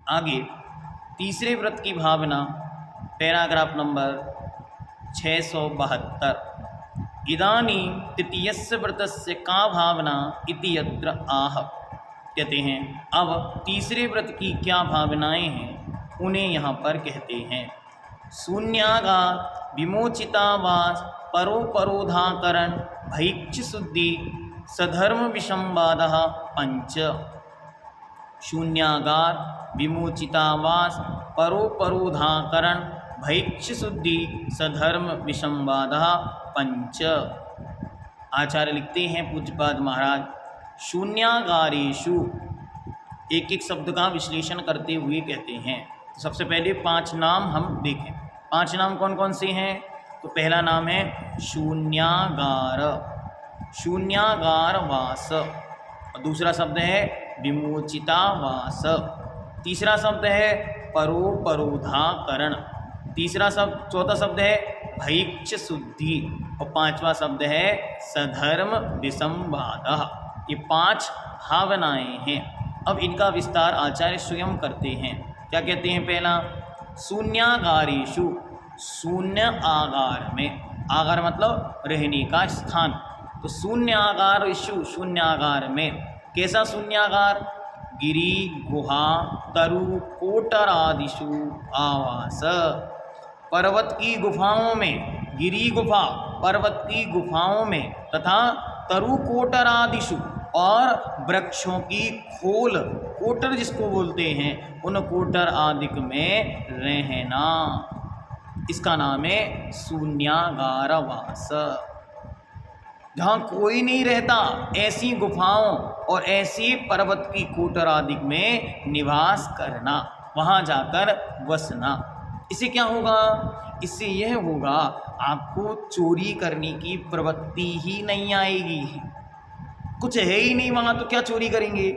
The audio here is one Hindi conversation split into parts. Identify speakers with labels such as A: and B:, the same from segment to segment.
A: आगे तीसरे व्रत की भावना, पैराग्राफ नंबर 672। इदानीं तृतीयस्य व्रतस्य का भावना इति यत्र आह। कहते हैं अब तीसरे व्रत की क्या भावनाएं हैं उन्हें यहाँ पर कहते हैं। शून्यागार विमोचितावास परोपरोधाकरण भैक्ष शुद्धि सधर्म विसंवाद पंच। शून्यागार विमोचितावास परोपरोधाकरण भैक्ष शुद्धि सधर्म विसंवाद पंच। आचार्य लिखते हैं पूज्यपाद महाराज, शून्यागारेषु एक एक शब्द का विश्लेषण करते हुए कहते हैं। तो सबसे पहले 5 नाम हम देखें। 5 नाम कौन कौन से हैं? तो पहला नाम है शून्यागार, शून्यागारवास। और दूसरा शब्द है विमोचितावास। तीसरा शब्द है परोपरोधाकरण। चौथा शब्द है भैक्ष शुद्धि। और 5वां शब्द है सधर्म विसंवाद। ये 5 भावनाएं हैं। अब इनका विस्तार आचार्य स्वयं करते हैं। क्या कहते हैं? पहला, शून्यागारेषु, शून्य आगार में, आगार मतलब रहने का स्थान। तो शून्यागारेषु, शून्यागार में। कैसा शून्यागार? गिरि गुहा तरु कोटरादिषु आवास। पर्वत की गुफाओं में, गिरि गुफा पर्वत की गुफाओं में, तथा तरु कोटरादिषु और वृक्षों की खोल, कोटर जिसको बोलते हैं, उन कोटर आदि में रहना, इसका नाम है शून्यागारवास। जहाँ कोई नहीं रहता, ऐसी गुफाओं और ऐसी पर्वत की कोटर आदि में निवास करना, वहाँ जाकर बसना। इससे क्या होगा? इससे यह होगा आपको चोरी करने की प्रवृत्ति ही नहीं आएगी। कुछ है ही नहीं वहाँ, तो क्या चोरी करेंगे?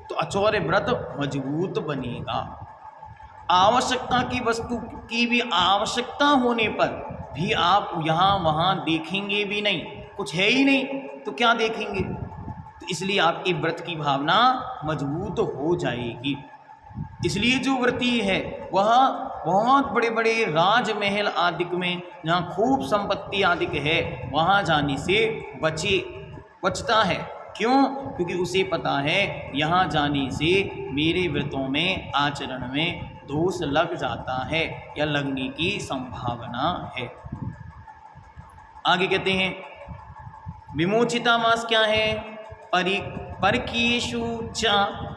A: तो अचौर्य व्रत मजबूत बनेगा। आवश्यकता की वस्तु की भी आवश्यकता होने पर भी आप यहाँ वहाँ देखेंगे भी नहीं, कुछ है ही नहीं तो क्या देखेंगे? तो इसलिए आपकी व्रत की भावना मजबूत हो जाएगी। इसलिए जो व्रती है वह बहुत बड़े बड़े राजमहल आदि में, जहाँ खूब संपत्ति आदि है, वहाँ जाने से बचता है। क्यों? क्योंकि उसे पता है यहाँ जाने से मेरे व्रतों में, आचरण में दोष लग जाता है या लगने की संभावना है। आगे कहते हैं विमोचितावास क्या है? परकीयेषु च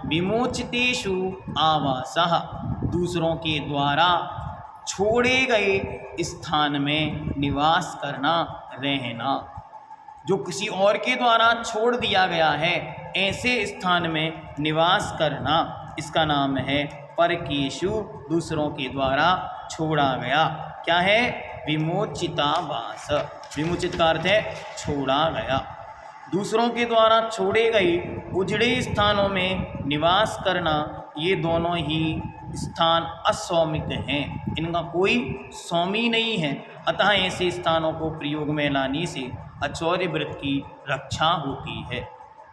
A: विमोचितेषु आवासः, दूसरों के द्वारा छोड़े गए स्थान में निवास करना, रहना। जो किसी और के द्वारा छोड़ दिया गया है, ऐसे स्थान में निवास करना, इसका नाम है परकीयेषु, दूसरों के द्वारा छोड़ा गया। क्या है? विमोचितावास। विमोचित का अर्थ है छोड़ा गया। दूसरों के द्वारा छोड़े गए उजड़े स्थानों में निवास करना, ये दोनों ही स्थान असौमिक हैं, इनका कोई स्वामी नहीं है। अतः ऐसे स्थानों को प्रयोग में लाने से अचौर्य व्रत की रक्षा होती है।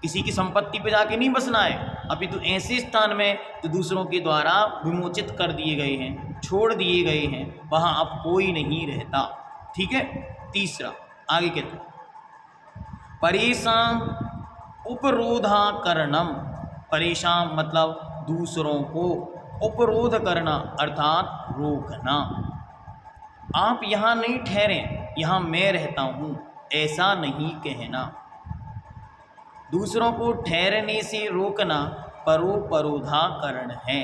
A: किसी की संपत्ति पे जाके नहीं बसना है, अभी तो ऐसे स्थान में जो दूसरों के द्वारा विमोचित कर दिए गए हैं, छोड़ दिए गए हैं, वहाँ अब कोई नहीं रहता। ठीक है। तीसरा आगे कहते हैं परेशान उपरोधाकरणम। परेशान मतलब दूसरों को, उपरोध करना अर्थात रोकना। आप यहाँ नहीं ठहरे, यहाँ मैं रहता हूँ, ऐसा नहीं कहना। दूसरों को ठहरने से रोकना परोपरोधाकरण है।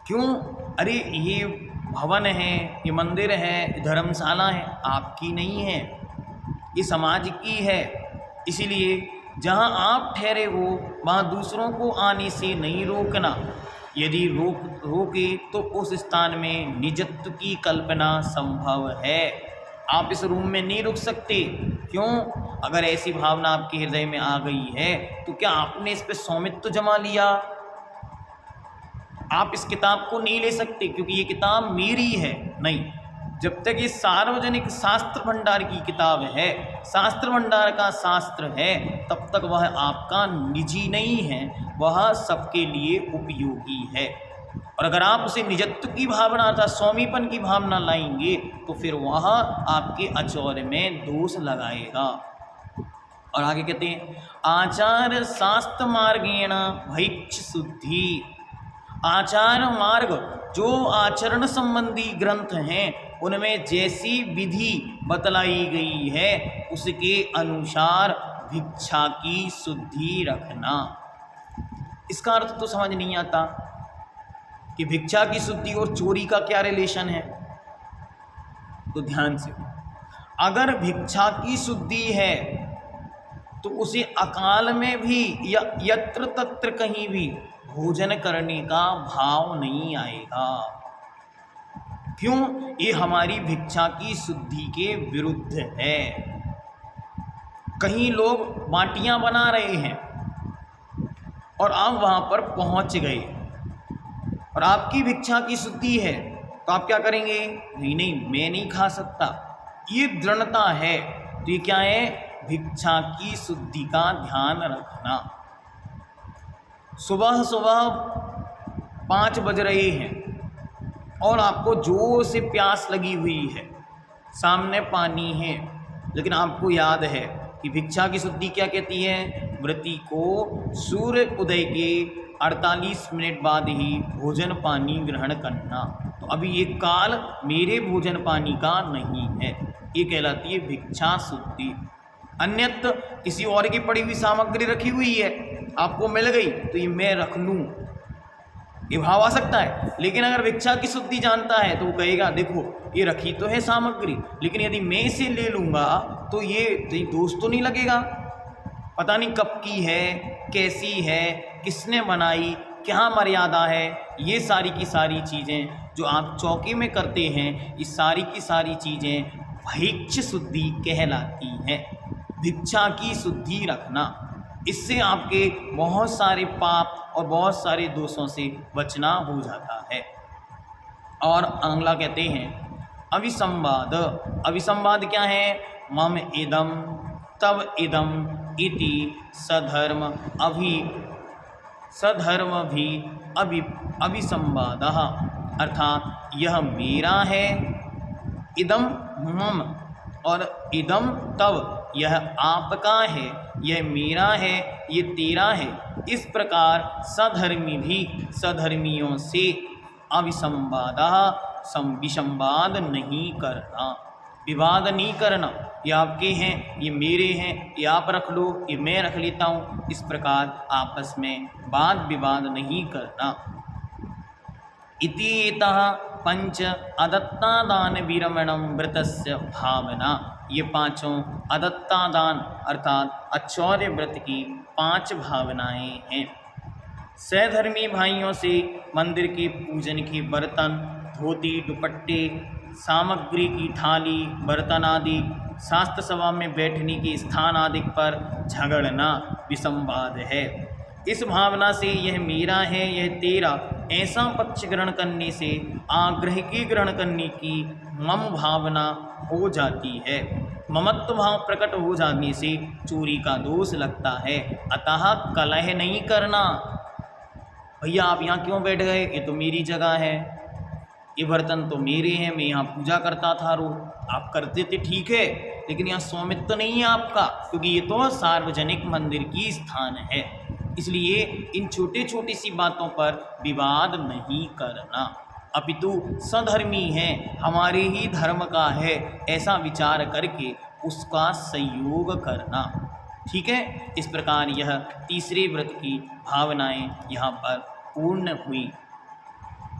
A: क्यों? अरे ये भवन है, ये मंदिर है, धर्मशाला है, आपकी नहीं है, ये समाज की है। इसीलिए जहाँ आप ठहरे हो वहाँ दूसरों को आने से नहीं रोकना। यदि रोके तो उस स्थान में निजत्व की कल्पना संभव है। आप इस रूम में नहीं रुक सकते। क्यों? अगर ऐसी भावना आपके हृदय में आ गई है तो क्या आपने इस पे स्वामित्व जमा लिया? आप इस किताब को नहीं ले सकते क्योंकि ये किताब मेरी है, नहीं। जब तक ये सार्वजनिक शास्त्र भंडार की किताब है, शास्त्र भंडार का शास्त्र है, तब तक वह आपका निजी नहीं है। वह सबके लिए उपयोगी है। और अगर आप उसे निजत्व की भावना अर्थात स्वामीपन की भावना लाएंगे तो फिर वह आपके आचौर्य में दोष लगाएगा। और आगे कहते हैं आचार शास्त्र मार्गेण भैक्ष शुद्धि। आचार मार्ग जो आचरण संबंधी ग्रंथ हैं उनमें जैसी विधि बतलाई गई है उसके अनुसार भिक्षा की शुद्धि रखना। इसका अर्थ तो समझ नहीं आता कि भिक्षा की शुद्धि और चोरी का क्या रिलेशन है। तो ध्यान से, अगर भिक्षा की शुद्धि है तो उसे अकाल में भी या यत्र तत्र कहीं भी भोजन करने का भाव नहीं आएगा। क्यों? ये हमारी भिक्षा की शुद्धि के विरुद्ध है। कहीं लोग बाटियां बना रहे हैं और आप वहां पर पहुंच गए और आपकी भिक्षा की शुद्धि है तो आप क्या करेंगे? नहीं नहीं, मैं नहीं खा सकता, ये दृढ़ता है। तो ये क्या है? भिक्षा की शुद्धि का ध्यान रखना। सुबह सुबह 5 बज रहे हैं और आपको जोर से प्यास लगी हुई है, सामने पानी है, लेकिन आपको याद है कि भिक्षा की शुद्धि क्या कहती है? व्रती को सूर्य उदय के 48 मिनट बाद ही भोजन पानी ग्रहण करना। तो अभी ये काल मेरे भोजन पानी का नहीं है, ये कहलाती है भिक्षा शुद्धि। अन्यत्र किसी और की पड़ी हुई सामग्री रखी हुई है, आपको मिल गई तो ये मैं रख लूँ, ये भाव आ सकता है। लेकिन अगर भिक्षा की शुद्धि जानता है तो वो कहेगा देखो ये रखी तो है सामग्री, लेकिन यदि मैं इसे ले लूँगा तो ये दोष तो नहीं लगेगा, पता नहीं कब की है, कैसी है, किसने बनाई, क्या मर्यादा है। ये सारी की सारी चीज़ें जो आप चौकी में करते हैं, ये सारी की सारी चीज़ें भैक्ष शुद्धि कहलाती हैं। भिक्षा की शुद्धि रखना, इससे आपके बहुत सारे पाप और बहुत सारे दोषों से बचना हो जाता है। और अगला कहते हैं अविसंवाद। अविसंवाद क्या है? मम इदम तव इदम इति सधर्म अभिसंवादः। अर्थात यह मेरा है, इदम मम, और इदम तव यह आपका है, यह मेरा है, ये तेरा है। इस प्रकार सधर्मी भी सधर्मियों से अविसंवादः विसंवाद नहीं करना, विवाद नहीं करना। ये आपके हैं, ये मेरे हैं, ये आप रख लो, ये मैं रख लेता हूँ, इस प्रकार आपस में वाद विवाद नहीं करना। इतितः पंच अदत्तादान विरमणम व्रतस्य भावना। ये पांचों अदत्तादान अर्थात आचौर्य व्रत की 5 भावनाएं हैं। सहधर्मी भाइयों से मंदिर के पूजन के बर्तन, धोती, दुपट्टे, सामग्री की थाली, बर्तन आदि, शास्त्र सभा में बैठने के स्थान आदि पर झगड़ना विसंवाद है। इस भावना से यह मेरा है, यह तेरा, ऐसा पक्ष ग्रहण करने से आग्रह की ग्रहण करने की मम भावना हो जाती है। ममत्व भाव प्रकट हो जाने से चोरी का दोष लगता है। अतः कलह नहीं करना। भैया आप यहाँ क्यों बैठ गए? ये तो मेरी जगह है, ये बर्तन तो मेरे हैं, मैं यहाँ पूजा करता था रोज, आप करते थे ठीक है, लेकिन यहाँ स्वामित्व नहीं है आपका, क्योंकि ये तो सार्वजनिक मंदिर की स्थान है। इसलिए इन छोटे छोटी सी बातों पर विवाद नहीं करना, अपितु सधर्मी है, हमारे ही धर्म का है, ऐसा विचार करके उसका सहयोग करना। ठीक है, इस प्रकार यह तीसरे व्रत की भावनाएं यहाँ पर पूर्ण हुई।